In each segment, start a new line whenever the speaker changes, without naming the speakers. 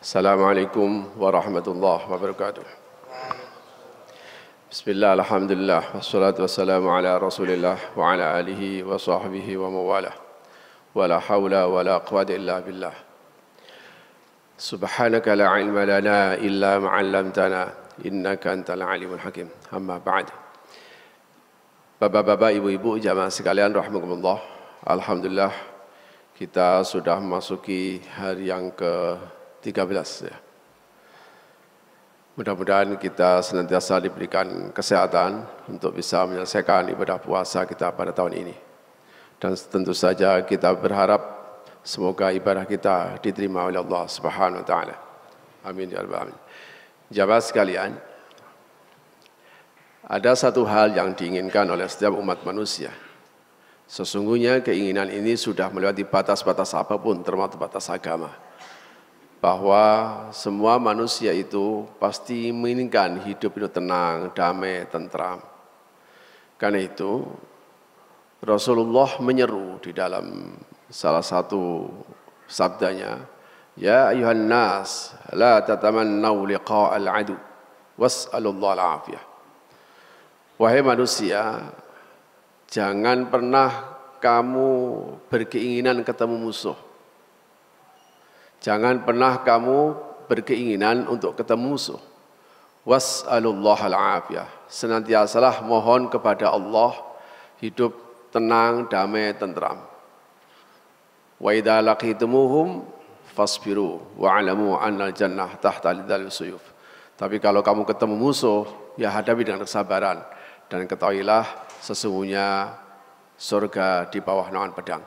Assalamualaikum warahmatullahi wabarakatuh. Bismillah, alhamdulillah, wassalatu wassalamu ala rasulillah wa ala alihi wa sahbihi wa mawalah. Wa la hawla wa la quwwata illa billah. Subhanaka la ilma lana illa ma'allamtana innaka antal alimul hakim. Amma ba'd. Bapak-bapak, ibu-ibu, jamaah sekalian rahimakumullah. Alhamdulillah kita sudah memasuki hari yang ke-13 ya. Mudah-mudahan kita senantiasa diberikan kesehatan untuk bisa menyelesaikan ibadah puasa kita pada tahun ini. Dan tentu saja kita berharap semoga ibadah kita diterima oleh Allah Subhanahu wa taala. Amin ya rabbal alamin. Jamaah sekalian, ada satu hal yang diinginkan oleh setiap umat manusia. Sesungguhnya keinginan ini sudah melewati batas-batas apapun, termasuk batas agama. Bahwa semua manusia itu pasti menginginkan hidup itu tenang, damai, tentram. Karena itu Rasulullah menyeru di dalam salah satu sabdanya, Ya ayuhan nas, la tatamannau liqa'al adu, was'alullah al-afiyah. Wahai manusia, jangan pernah kamu berkeinginan ketemu musuh. Jangan pernah kamu berkeinginan untuk ketemu musuh. Was'alullah al-afiyah. Senantiasalah mohon kepada Allah hidup tenang, damai, tentram. Wa idza laqitumuhum fasbiru wa'lamu annal jannah tahta lidhal suyuf. Tapi kalau kamu ketemu musuh, ya hadapi dengan kesabaran dan ketahuilah sesungguhnya surga di bawah naungan pedang.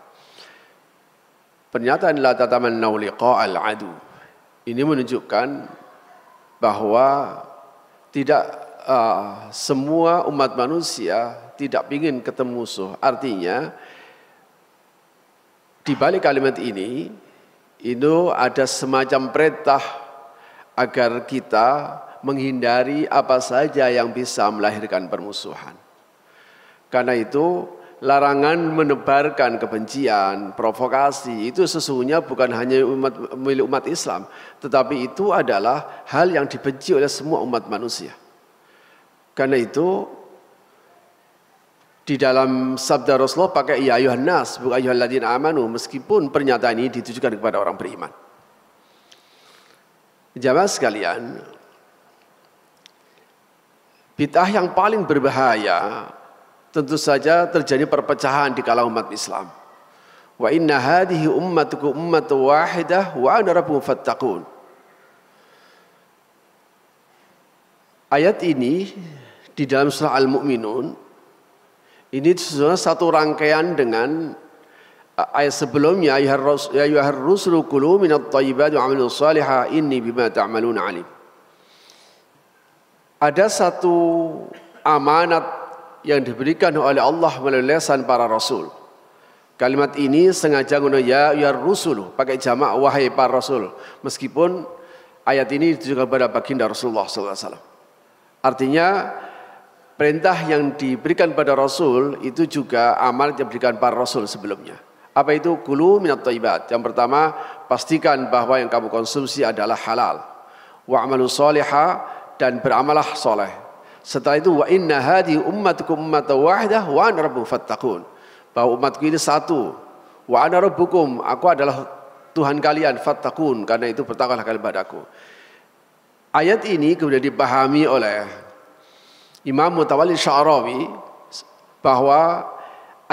Pernyataan la tatamannau liqa'al adu ini menunjukkan bahwa tidak semua umat manusia tidak ingin ketemu musuh. Artinya di balik kalimat ini itu ada semacam perintah agar kita menghindari apa saja yang bisa melahirkan permusuhan. Karena itu larangan menebarkan kebencian, provokasi itu sesungguhnya bukan hanya milik umat Islam, tetapi itu adalah hal yang dibenci oleh semua umat manusia. Karena itu di dalam sabda Rasulullah pakai ya ayuhan nas, bukan ayyuhalladzina amanu, meskipun pernyataan ini ditujukan kepada orang beriman. Jamaah sekalian, bid'ah yang paling berbahaya tentu saja terjadi perpecahan di kalangan umat Islam. Wa inna hadhihi ummatukum ummatun wahidah wa ana rabbukum fattaqun. Ayat ini di dalam surah Al-Mu'minun ini sebenarnya satu rangkaian dengan ayat sebelumnya, ya ayyuhar rusulu kulu minat thayyibati wa'malus salihah inni bima ta'maluna alim. Ada satu amanat yang diberikan oleh Allah melalui lisan para rasul. Kalimat ini sengaja guna ya rusulu, pakai jamak wahai para rasul. Meskipun ayat ini juga pada baginda Rasulullah SAW. Artinya perintah yang diberikan pada rasul itu juga amanat yang diberikan para rasul sebelumnya. Apa itu? Kulu minat thayyibat. Yang pertama, pastikan bahwa yang kamu konsumsi adalah halal. Wa'malus salihah, dan beramalah soleh. Setelah itu wa inna hadhihi ummatukum ummatan wahidah wa ana rabbukum fattaqun. Bahwa umatku ini satu. Wa ana rabbukum, aku adalah Tuhan kalian, fattaqun, karena itu bertakwalah kalian padaku. Ayat ini kemudian dipahami oleh Imam Mutawalli Sya'rawi bahwa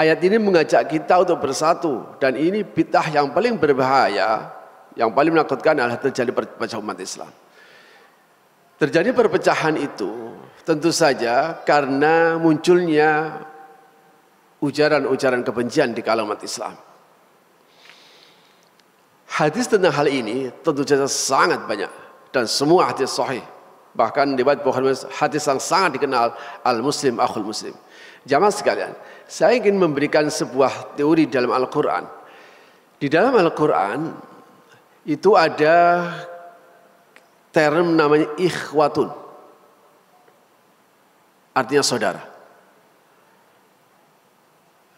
ayat ini mengajak kita untuk bersatu, dan ini bid'ah yang paling berbahaya, yang paling menakutkan adalah terjadi perpecahan umat Islam. Terjadi perpecahan itu tentu saja karena munculnya ujaran-ujaran kebencian di kalangan umat Islam. Hadis tentang hal ini tentu saja sangat banyak dan semua hadis sahih. Bahkan riwayat Bukhari hadis yang sangat dikenal, al-muslim akhul muslim. Jamaah sekalian, saya ingin memberikan sebuah teori dalam Al-Quran. Di dalam Al-Quran itu ada term namanya ikhwatun, artinya saudara.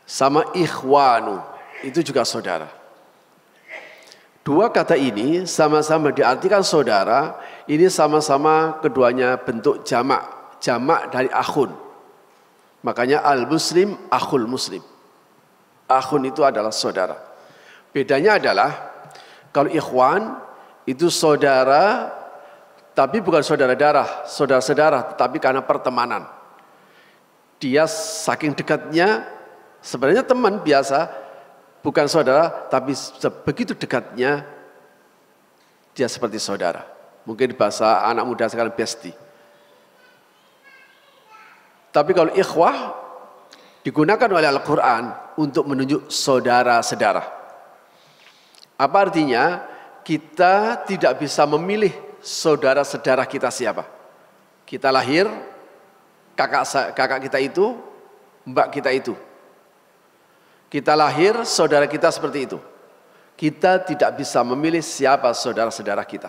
Sama ikhwanu, itu juga saudara. Dua kata ini sama-sama diartikan saudara, ini sama-sama keduanya bentuk jamak, jamak dari akhun. Makanya al-muslim, akhul muslim. Akhun itu adalah saudara. Bedanya adalah kalau ikhwan itu saudara, tapi bukan saudara darah, saudara-saudara, tetapi karena pertemanan. Dia saking dekatnya, sebenarnya teman biasa, bukan saudara, tapi begitu dekatnya dia seperti saudara. Mungkin bahasa anak muda sekarang bestie. Tapi kalau ikhwah digunakan oleh Al-Quran untuk menunjuk saudara-saudara. Apa artinya? Kita tidak bisa memilih saudara-saudara kita siapa. Kita lahir, kakak kita itu, mbak kita itu. Kita lahir, saudara kita seperti itu. Kita tidak bisa memilih siapa saudara-saudara kita.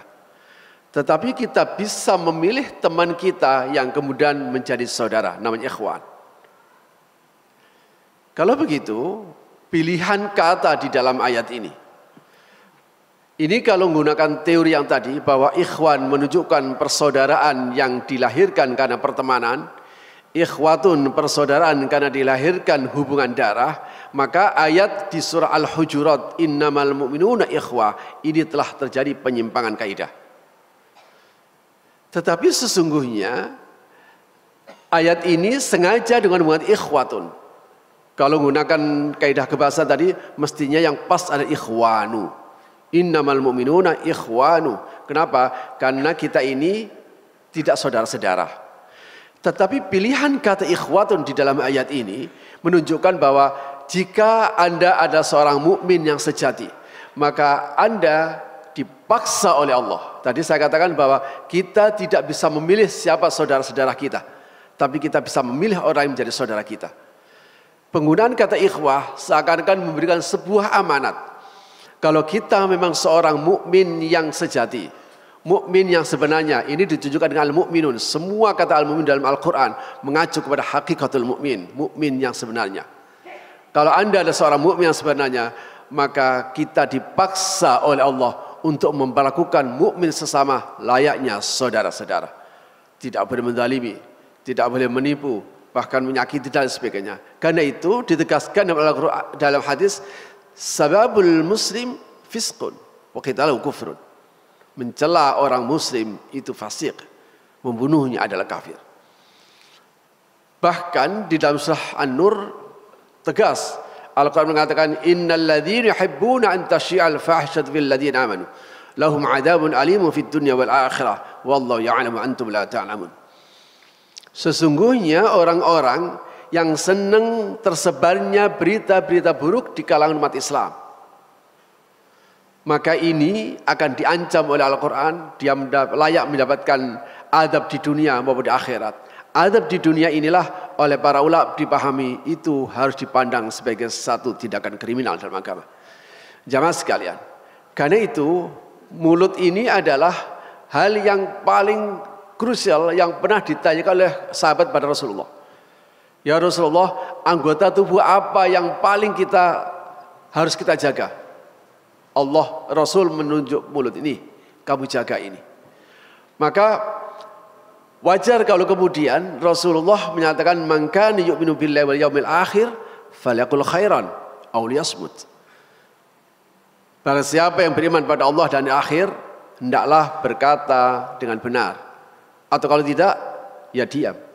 Tetapi kita bisa memilih teman kita yang kemudian menjadi saudara, namanya ikhwan. Kalau begitu, pilihan kata di dalam ayat ini. Ini kalau menggunakan teori yang tadi, bahwa ikhwan menunjukkan persaudaraan yang dilahirkan karena pertemanan, ikhwatun persaudaraan karena dilahirkan hubungan darah, maka ayat di surah Al-Hujurat innamal mu'minuna ikhwah ini telah terjadi penyimpangan kaidah. Tetapi sesungguhnya ayat ini sengaja dengan menggunakan ikhwatun. Kalau menggunakan kaidah kebahasaan tadi mestinya yang pas ada ikhwanu. Innamal mu'minuna ikhwanu. Kenapa? Karena kita ini tidak saudara-saudara. Tetapi pilihan kata ikhwatun di dalam ayat ini menunjukkan bahwa jika Anda ada seorang mukmin yang sejati, maka Anda dipaksa oleh Allah. Tadi saya katakan bahwa kita tidak bisa memilih siapa saudara-saudara kita, tapi kita bisa memilih orang yang menjadi saudara kita. Penggunaan kata ikhwah seakan-akan memberikan sebuah amanat. Kalau kita memang seorang mukmin yang sejati, mukmin yang sebenarnya, ini ditunjukkan dengan al-mu'minun. Semua kata al-mu'min dalam Al-Quran mengacu kepada hakikatul mu'min, mukmin yang sebenarnya. Kalau Anda adalah seorang mukmin yang sebenarnya, maka kita dipaksa oleh Allah untuk memperlakukan mukmin sesama layaknya saudara-saudara. Tidak boleh menzalimi, tidak boleh menipu, bahkan menyakiti dan sebagainya. Karena itu ditegaskan dalam hadis, sababul muslim fisqun wa qitaluhu kufrun. Mencela orang muslim itu fasik, membunuhnya adalah kafir. Bahkan di dalam surah An-Nur tegas Al-Quran mengatakan innal ladzina yuhibbuna an tashi'al fahsyatu fil ladzina amanu lahum 'adzabun alimun fid dunya wal akhirah wallahu ya'lamu antum la ta'lamun. Sesungguhnya orang-orang yang senang tersebarnya berita-berita buruk di kalangan umat Islam, maka ini akan diancam oleh Al-Quran. Dia layak mendapatkan adab di dunia maupun di akhirat. Adab di dunia inilah oleh para ulama dipahami itu harus dipandang sebagai satu tindakan kriminal dalam agama. Jamaah sekalian, karena itu mulut ini adalah hal yang paling krusial yang pernah ditanyakan oleh sahabat pada Rasulullah. Ya Rasulullah, anggota tubuh apa yang paling harus kita jaga? Allah, Rasul menunjuk mulut ini, kamu jaga ini. Maka wajar kalau kemudian Rasulullah menyatakan man kana yu'minu billahi wal yaumil akhir falyaqul khairan aw liyasmut. Barang siapa yang beriman pada Allah dan akhir, hendaklah berkata dengan benar, atau kalau tidak ya diam.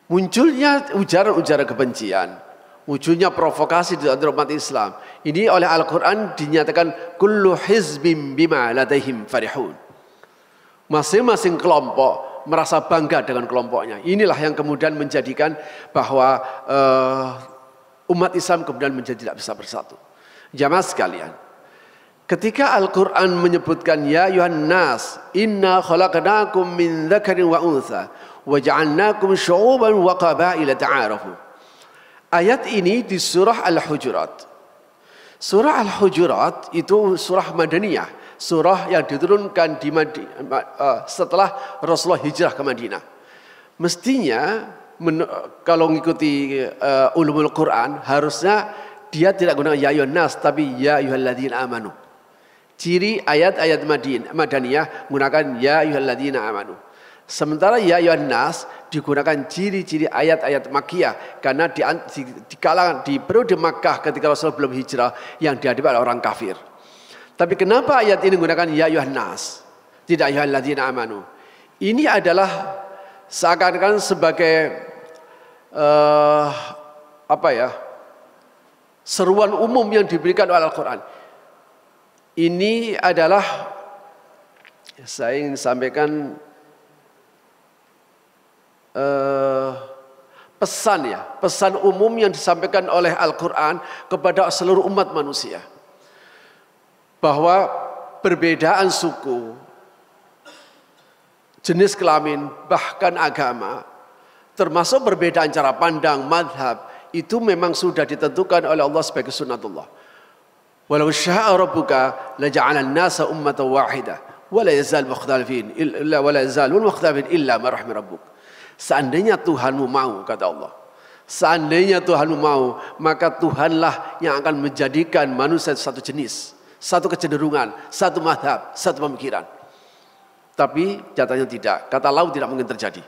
Munculnya ujaran-ujaran kebencian, munculnya provokasi di antara umat Islam, ini oleh Al-Quran dinyatakan kullu hizbim bima ladaihim farihun. Masing-masing kelompok merasa bangga dengan kelompoknya. Inilah yang kemudian menjadikan bahwa umat Islam kemudian menjadi tidak bisa bersatu. Jamaah sekalian, ketika Al-Quran menyebutkan ya ayuhan nas inna khalaqnakum min dzakarin wa untha wa ja'alnakum syu'uban wa qabaila ta'arafu. Ayat ini di surah Al-Hujurat. Surah Al-Hujurat itu surah Madaniyah, surah yang diturunkan di setelah Rasulullah hijrah ke Madinah. Mestinya kalau mengikuti ulumul Quran harusnya dia tidak gunakan ya ayyuhan nas tapi ya ayyuhalladzina amanu. Ciri ayat-ayat Madaniyah menggunakan ya ayyuhalladzina amanu. Sementara ya ayyuhan nas digunakan ciri-ciri ayat-ayat Makkiyah karena di kalangan di periode Makkah ketika Rasul belum hijrah yang dihadapi oleh orang kafir. Tapi kenapa ayat ini menggunakan ya ayyuhan nas, tidak ayyuhalladzina amanu? Ini adalah seakan-akan sebagai seruan umum yang diberikan oleh Al-Quran. Ini adalah saya ingin sampaikan pesan umum yang disampaikan oleh Al-Quran kepada seluruh umat manusia. Bahwa perbedaan suku, jenis kelamin, bahkan agama, termasuk perbedaan cara pandang, madhab, itu memang sudah ditentukan oleh Allah sebagai sunnatullah. Walau syaa rabbuka laja'ala an-nasa ummatan wahidah wa la yazal mukhtalifin illa ma rahima rabbuk. Seandainya Tuhanmu mau, kata Allah. Seandainya Tuhanmu mau, maka Tuhanlah yang akan menjadikan manusia satu jenis, satu kecenderungan, satu madhab, satu pemikiran. Tapi nyatanya tidak. Kata Allah tidak mungkin terjadi.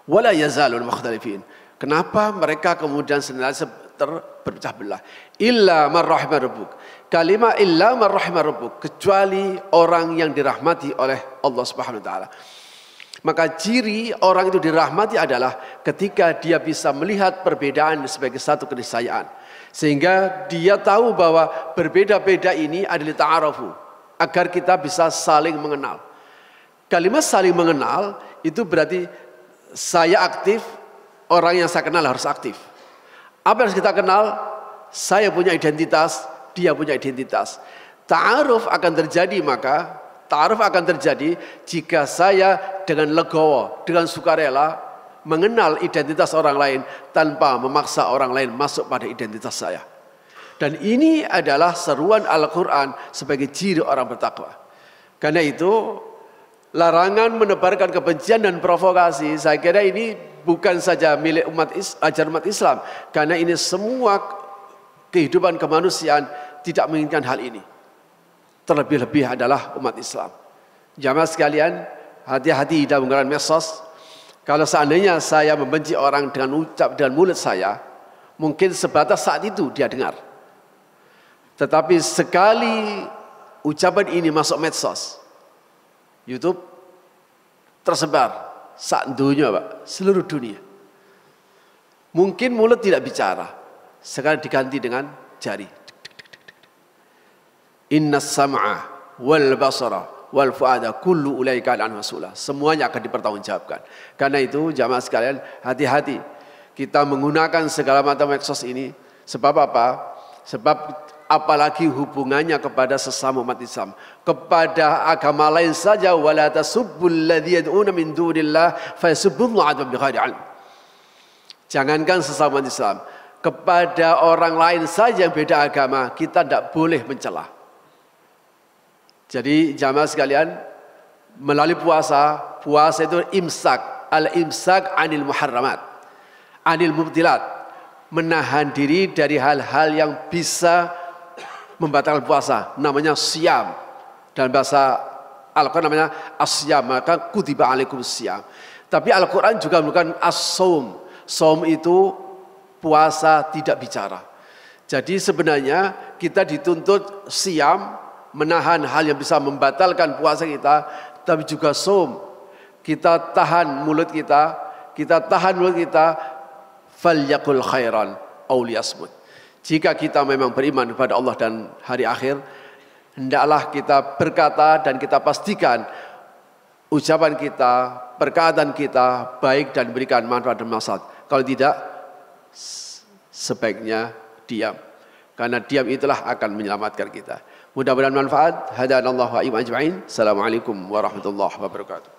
Wala yazalul mukhtalifin. Kenapa mereka kemudian senantiasa berpecah belah? Illa man rahima rabbuk. Kalimat illa man rahima rabbuk, kecuali orang yang dirahmati oleh Allah Subhanahu wa taala. Maka ciri orang itu dirahmati adalah ketika dia bisa melihat perbedaan sebagai satu keniscayaan. Sehingga dia tahu bahwa berbeda-beda ini adalah ta'arafu, agar kita bisa saling mengenal. Kalimat saling mengenal itu berarti saya aktif, orang yang saya kenal harus aktif. Apa yang harus kita kenal? Saya punya identitas, dia punya identitas. Ta'aruf akan terjadi jika saya dengan legowo, dengan sukarela mengenal identitas orang lain tanpa memaksa orang lain masuk pada identitas saya. Dan ini adalah seruan Al-Quran sebagai ciri orang bertakwa. Karena itu larangan menebarkan kebencian dan provokasi, saya kira ini bukan saja milik ajaran umat Islam, karena ini semua kehidupan kemanusiaan tidak menginginkan hal ini. Terlebih-lebih adalah umat Islam. Jamaah sekalian, hati-hati dalam menggunakan medsos. Kalau seandainya saya membenci orang dengan mulut saya, mungkin sebatas saat itu dia dengar. Tetapi sekali ucapan ini masuk medsos, YouTube tersebar sak dunia, Pak, seluruh dunia. Mungkin mulut tidak bicara, sekarang diganti dengan jari. Innas sam'a wal basara wal fuada kullu ulaika anhu mas'ula. Semuanya akan dipertanggungjawabkan. Karena itu jamaah sekalian, hati-hati kita menggunakan segala macam medsos ini. Sebab apa? Sebab apalagi hubungannya kepada sesama umat Islam, kepada agama lain saja. Wala tasubbul ladzina yad'una min dunillah fayasubbullaha adwan bighairi ilm. Jangankan sesama umat Islam, kepada orang lain saja yang beda agama kita tidak boleh mencela. Jadi jamaah sekalian, melalui puasa itu imsak, al-imsak anil muharramat, anil mubtilat, menahan diri dari hal-hal yang bisa membatalkan puasa, namanya siyam. Dalam bahasa Al-Quran namanya asyam, maka kutiba alaikum siyam. Tapi Al-Quran juga menggunakan as-saum. Saum itu puasa tidak bicara. Jadi sebenarnya kita dituntut siyam, menahan hal yang bisa membatalkan puasa kita, tapi juga saum. Kita tahan mulut kita, falyaqul khairan aw liyasmut. Jika kita memang beriman kepada Allah dan hari akhir, hendaklah kita berkata dan kita pastikan ucapan kita, perkataan kita baik dan berikan manfaat dan maslahat. Kalau tidak, sebaiknya diam. Karena diam itulah akan menyelamatkan kita. Mudah-mudahan manfaat. Hadanallahu wa iyyakum ajma'in. Assalamualaikum warahmatullahi wabarakatuh.